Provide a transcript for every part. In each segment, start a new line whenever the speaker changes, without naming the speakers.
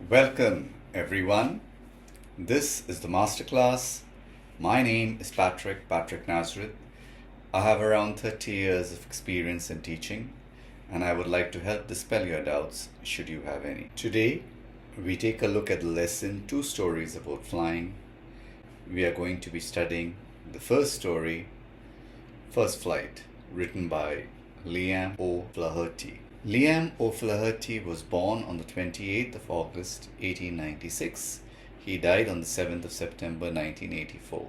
Welcome everyone. This is the MasterClass. My name is Patricknazareth. I have around 30 years of experience in teaching and I would like to help dispel your doubts should you have any. Today we take a look at the lesson 2 stories about flying. We are going to be studying the first story, First Flight, written by Liam O'Flaherty. Liam O'Flaherty was born on the 28th of August 1896. He died on the 7th of September 1984.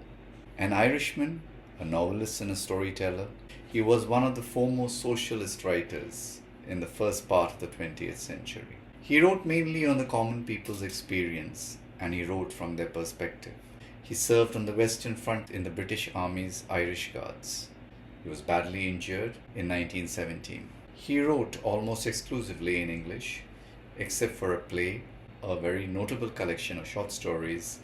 An Irishman, a novelist and a storyteller, he was one of the foremost socialist writers in the first part of the 20th century. He wrote mainly on the common people's experience and he wrote from their perspective. He served on the Western Front in the British Army's Irish Guards. He was badly injured in 1917. He wrote almost exclusively in English, except for a play, a very notable collection of short stories,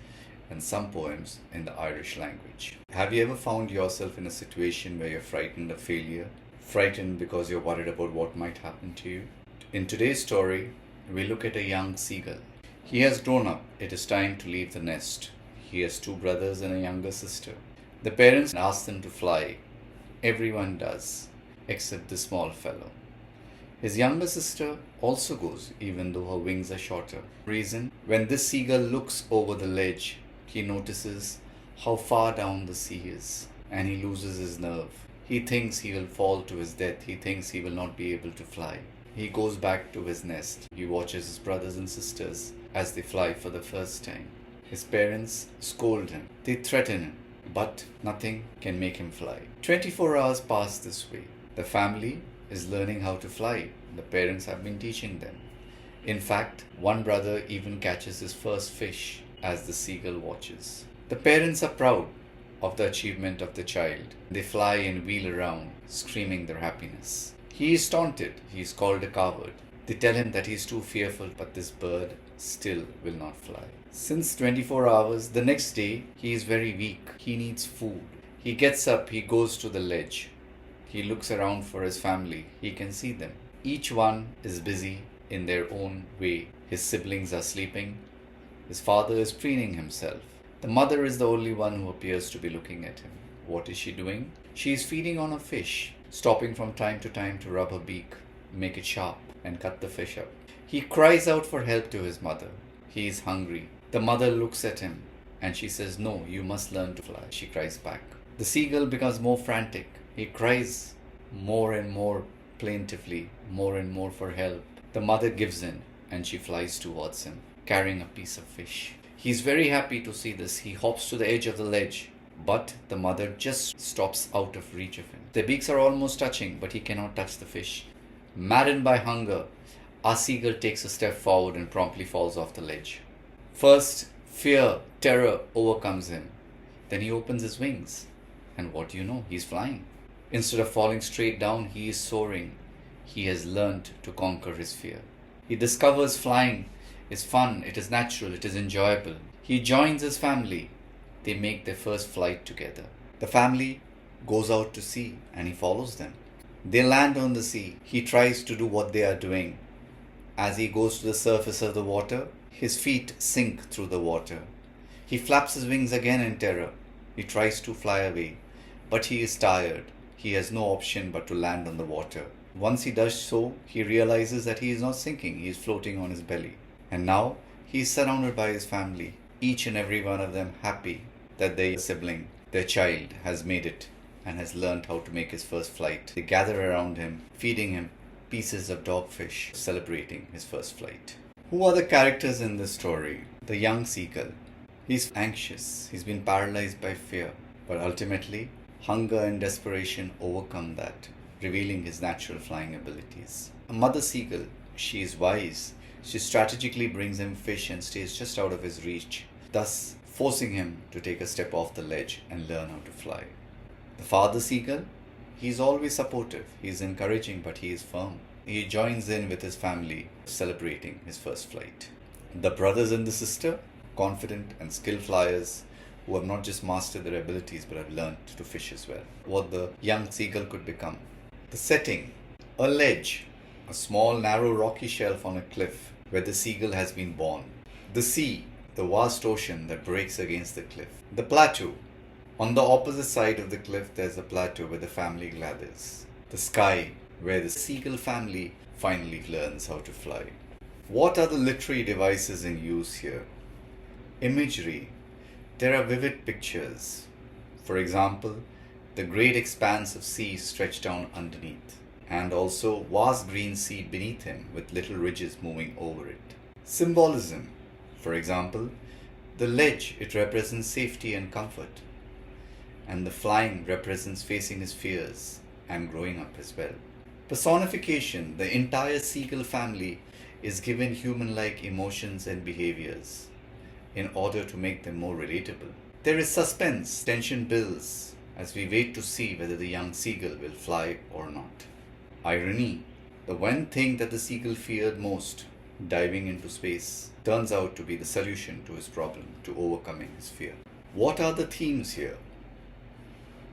and some poems in the Irish language. Have you ever found yourself in a situation where you're frightened of failure? Frightened because you're worried about what might happen to you? In today's story, we look at a young seagull. He has grown up. It is time to leave the nest. He has 2 brothers and a younger sister. The parents ask them to fly. Everyone does, except the small fellow. His younger sister also goes, even though her wings are shorter. Reason, when this seagull looks over the ledge, he notices how far down the sea is, and he loses his nerve. He thinks he will fall to his death. He thinks he will not be able to fly. He goes back to his nest. He watches his brothers and sisters as they fly for the first time. His parents scold him. They threaten him, but nothing can make him fly. 24 hours pass this way. The family is learning how to fly. The parents have been teaching them. In fact, one brother even catches his first fish as the seagull watches. The parents are proud of the achievement of the child. They fly and wheel around, screaming their happiness. He is taunted. He is called a coward. They tell him that he is too fearful, but this bird still will not fly. Since 24 hours, the next day, he is very weak. He needs food. He gets up, he goes to the ledge. He looks around for his family. He can see them. Each one is busy in their own way. His siblings are sleeping. His father is preening himself. The mother is the only one who appears to be looking at him. What is she doing? She is feeding on a fish, stopping from time to time to rub her beak, make it sharp, and cut the fish up. He cries out for help to his mother. He is hungry. The mother looks at him and she says, "No, you must learn to fly." She cries back. The seagull becomes more frantic. He cries more and more plaintively, more and more for help. The mother gives in and she flies towards him, carrying a piece of fish. He is very happy to see this. He hops to the edge of the ledge, but the mother just stops out of reach of him. Their beaks are almost touching, but he cannot touch the fish. Maddened by hunger, our seagull takes a step forward and promptly falls off the ledge. First, fear, terror overcomes him. Then he opens his wings. And what do you know? He's flying. Instead of falling straight down, he is soaring. He has learned to conquer his fear. He discovers flying is fun, it is natural, it is enjoyable. He joins his family. They make their first flight together. The family goes out to sea and he follows them. They land on the sea. He tries to do what they are doing. As he goes to the surface of the water, his feet sink through the water. He flaps his wings again in terror. He tries to fly away, but he is tired. He has no option but to land on the water. Once he does so, he realizes that he is not sinking, he is floating on his belly. And now he is surrounded by his family, each and every one of them happy that their sibling, their child, has made it and has learned how to make his first flight. They gather around him, feeding him pieces of dogfish, celebrating his first flight. Who are the characters in this story? The young seagull. He's anxious, he's been paralyzed by fear, but ultimately, hunger and desperation overcome that, revealing his natural flying abilities. A mother seagull, she is wise. She strategically brings him fish and stays just out of his reach, thus forcing him to take a step off the ledge and learn how to fly. The father seagull, he is always supportive. He is encouraging, but he is firm. He joins in with his family, celebrating his first flight. The brothers and the sister, confident and skilled flyers, who have not just mastered their abilities but have learned to fish as well. What the young seagull could become. The setting, a ledge, a small narrow rocky shelf on a cliff where the seagull has been born. The sea, the vast ocean that breaks against the cliff. The plateau. On the opposite side of the cliff, there's a plateau where the family gathers. The sky, where the seagull family finally learns how to fly. What are the literary devices in use here? Imagery. There are vivid pictures. For example, the great expanse of sea stretched down underneath, and also vast green sea beneath him with little ridges moving over it. Symbolism. For example, the ledge, it represents safety and comfort, and the flying represents facing his fears and growing up as well. Personification. The entire seagull family is given human-like emotions and behaviors in order to make them more relatable. There is suspense. Tension builds as we wait to see whether the young seagull will fly or not. Irony. The one thing that the seagull feared most, diving into space, turns out to be the solution to his problem, to overcoming his fear. What are the themes here?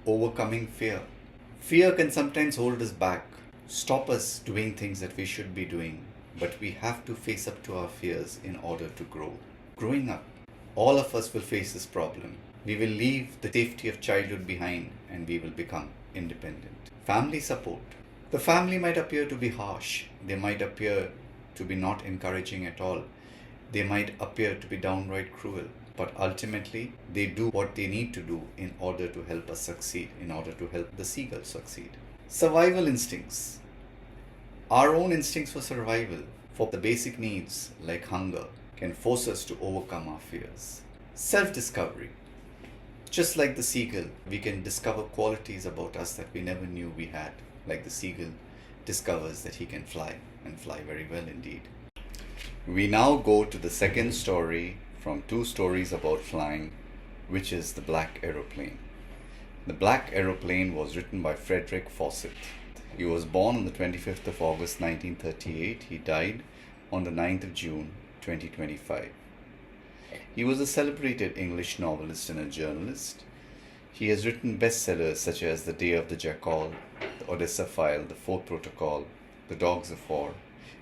Overcoming fear. Fear can sometimes hold us back, stop us doing things that we should be doing, but we have to face up to our fears in order to grow. Growing up, all of us will face this problem. We will leave the safety of childhood behind and we will become independent. Family support. The family might appear to be harsh. They might appear to be not encouraging at all. They might appear to be downright cruel. But ultimately, they do what they need to do in order to help us succeed, in order to help the seagull succeed. Survival instincts. Our own instincts for survival, for the basic needs like hunger, can force us to overcome our fears. Self-discovery. Just like the seagull, we can discover qualities about us that we never knew we had. Like the seagull discovers that he can fly, and fly very well indeed. We now go to the second story from two stories about flying, which is The Black Aeroplane. The Black Aeroplane was written by Frederick Forsyth. He was born on the 25th of August 1938. He died on the 9th of June 2025. He was a celebrated English novelist and a journalist. He has written bestsellers such as The Day of the Jackal, The Odessa File, The Fourth Protocol, The Dogs of War,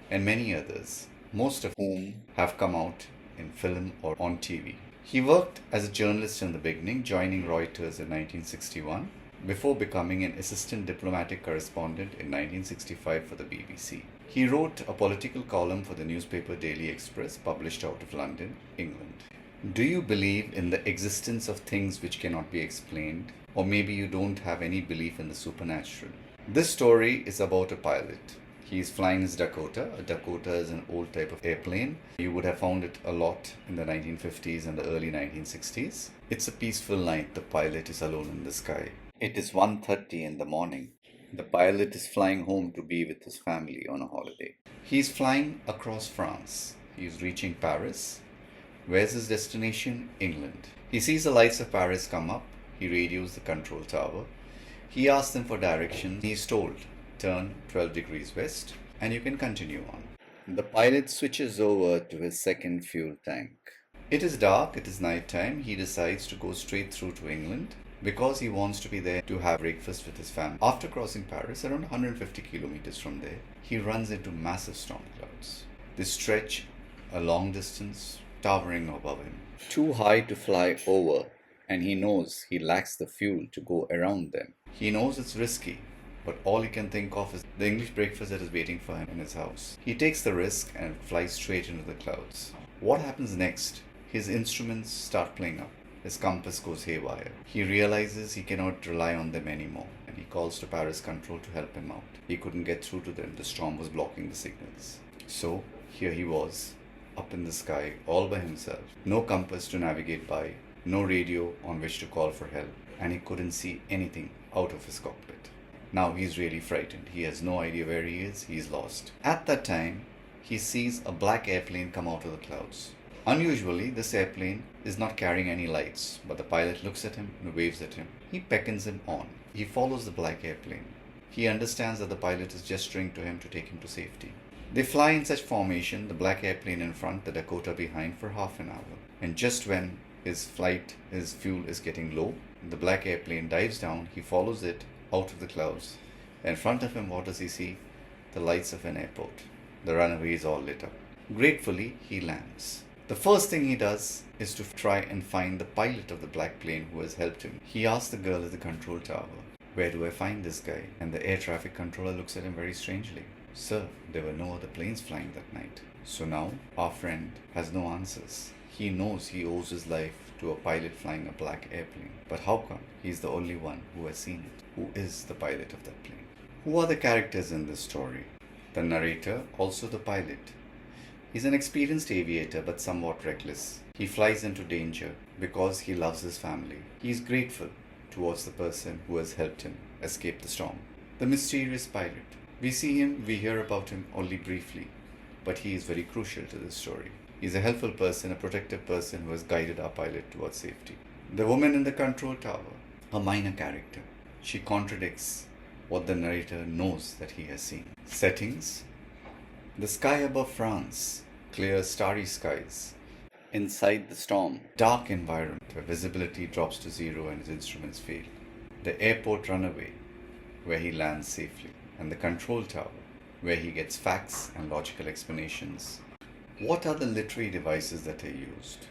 and many others, most of whom have come out in film or on TV. He worked as a journalist in the beginning, joining Reuters in 1961, before becoming an assistant diplomatic correspondent in 1965 for the BBC. He wrote a political column for the newspaper Daily Express, published out of London, England. Do you believe in the existence of things which cannot be explained? Or maybe you don't have any belief in the supernatural? This story is about a pilot. He is flying his Dakota. A Dakota is an old type of airplane. You would have found it a lot in the 1950s and the early 1960s. It's a peaceful night. The pilot is alone in the sky. It is 1:30 in the morning. The pilot is flying home to be with his family on a holiday. He is flying across France. He is reaching Paris. Where's his destination? England. He sees the lights of Paris come up. He radios the control tower. He asks them for directions. He is told, turn 12 degrees west, and you can continue on. The pilot switches over to his second fuel tank. It is dark, it is night time. He decides to go straight through to England because he wants to be there to have breakfast with his family. After crossing Paris, around 150 kilometers from there, he runs into massive storm clouds. They stretch a long distance, towering above him, too high to fly over, and he knows he lacks the fuel to go around them. He knows it's risky, but all he can think of is the English breakfast that is waiting for him in his house. He takes the risk and flies straight into the clouds. What happens next? His instruments start playing up. His compass goes haywire. He realizes he cannot rely on them anymore, and he calls to Paris Control to help him out. He couldn't get through to them. The storm was blocking the signals. So here he was, up in the sky, all by himself. No compass to navigate by, no radio on which to call for help, and he couldn't see anything out of his cockpit. Now he's really frightened. He has no idea where he is. He's lost. At that time, he sees a black airplane come out of the clouds. Unusually, this airplane is not carrying any lights, but the pilot looks at him and waves at him. He beckons him on. He follows the black airplane. He understands that the pilot is gesturing to him to take him to safety. They fly in such formation, the black airplane in front, the Dakota behind, for half an hour. And just when his fuel is getting low, the black airplane dives down. He follows it out of the clouds. In front of him, what does he see? The lights of an airport. The runway is all lit up. Gratefully, he lands. The first thing he does is to try and find the pilot of the black plane who has helped him. He asks the girl at the control tower, "Where do I find this guy?" And the air traffic controller looks at him very strangely. "Sir, there were no other planes flying that night." So now our friend has no answers. He knows he owes his life to a pilot flying a black airplane. But how come he's the only one who has seen it? Who is the pilot of that plane? Who are the characters in this story? The narrator, also the pilot. He's an experienced aviator but somewhat reckless. He flies into danger because he loves his family. He is grateful towards the person who has helped him escape the storm. The mysterious pilot. We see him, we hear about him only briefly, but he is very crucial to this story. He's a helpful person, a protective person who has guided our pilot towards safety. The woman in the control tower, a minor character. She contradicts what the narrator knows that he has seen. Settings: the sky above France, clear starry skies. Inside the storm, dark environment where visibility drops to zero and his instruments fail. The airport runaway, where he lands safely. And the control tower, where he gets facts and logical explanations. What are the literary devices that are used?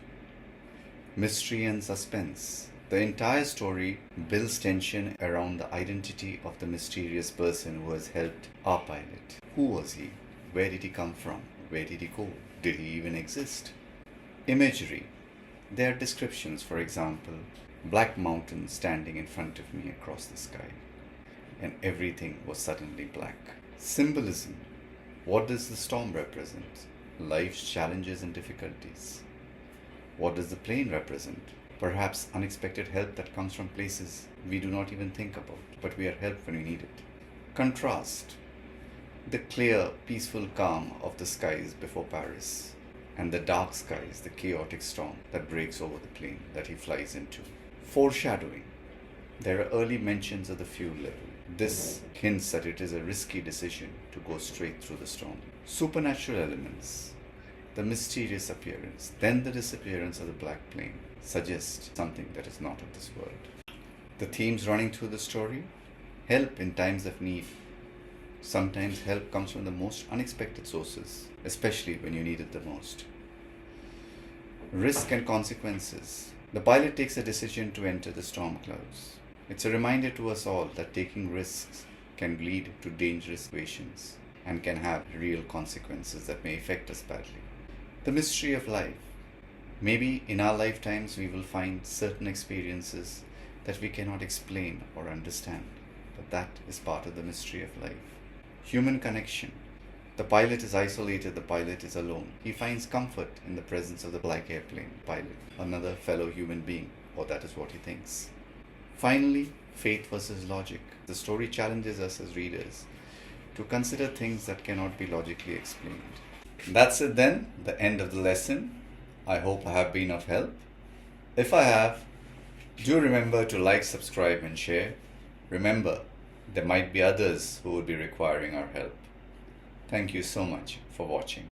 Mystery and suspense. The entire story builds tension around the identity of the mysterious person who has helped our pilot. Who was he? Where did he come from? Where did he go? Did he even exist? Imagery. There are descriptions, for example, black mountains standing in front of me across the sky, and everything was suddenly black. Symbolism. What does the storm represent? Life's challenges and difficulties. What does the plane represent? Perhaps unexpected help that comes from places we do not even think about, but we are helped when we need it. Contrast. The clear, peaceful calm of the skies before Paris, and the dark skies, the chaotic storm that breaks over the plane that he flies into. Foreshadowing. There are early mentions of the fuel level. This hints that it is a risky decision to go straight through the storm. Supernatural elements. The mysterious appearance, then the disappearance of the black plane suggests something that is not of this world. The themes running through the story: help in times of need. Sometimes help comes from the most unexpected sources, especially when you need it the most. Risk and consequences. The pilot takes a decision to enter the storm clouds. It's a reminder to us all that taking risks can lead to dangerous situations and can have real consequences that may affect us badly. The mystery of life. Maybe in our lifetimes we will find certain experiences that we cannot explain or understand, but that is part of the mystery of life. Human connection. The pilot is isolated, the pilot is alone. He finds comfort in the presence of the black airplane pilot, another fellow human being, or that is what he thinks. Finally, faith versus logic. The story challenges us as readers to consider things that cannot be logically explained. That's it then, the end of the lesson. I hope I have been of help. If I have, do remember to like, subscribe and share. Remember, there might be others who would be requiring our help. Thank you so much for watching.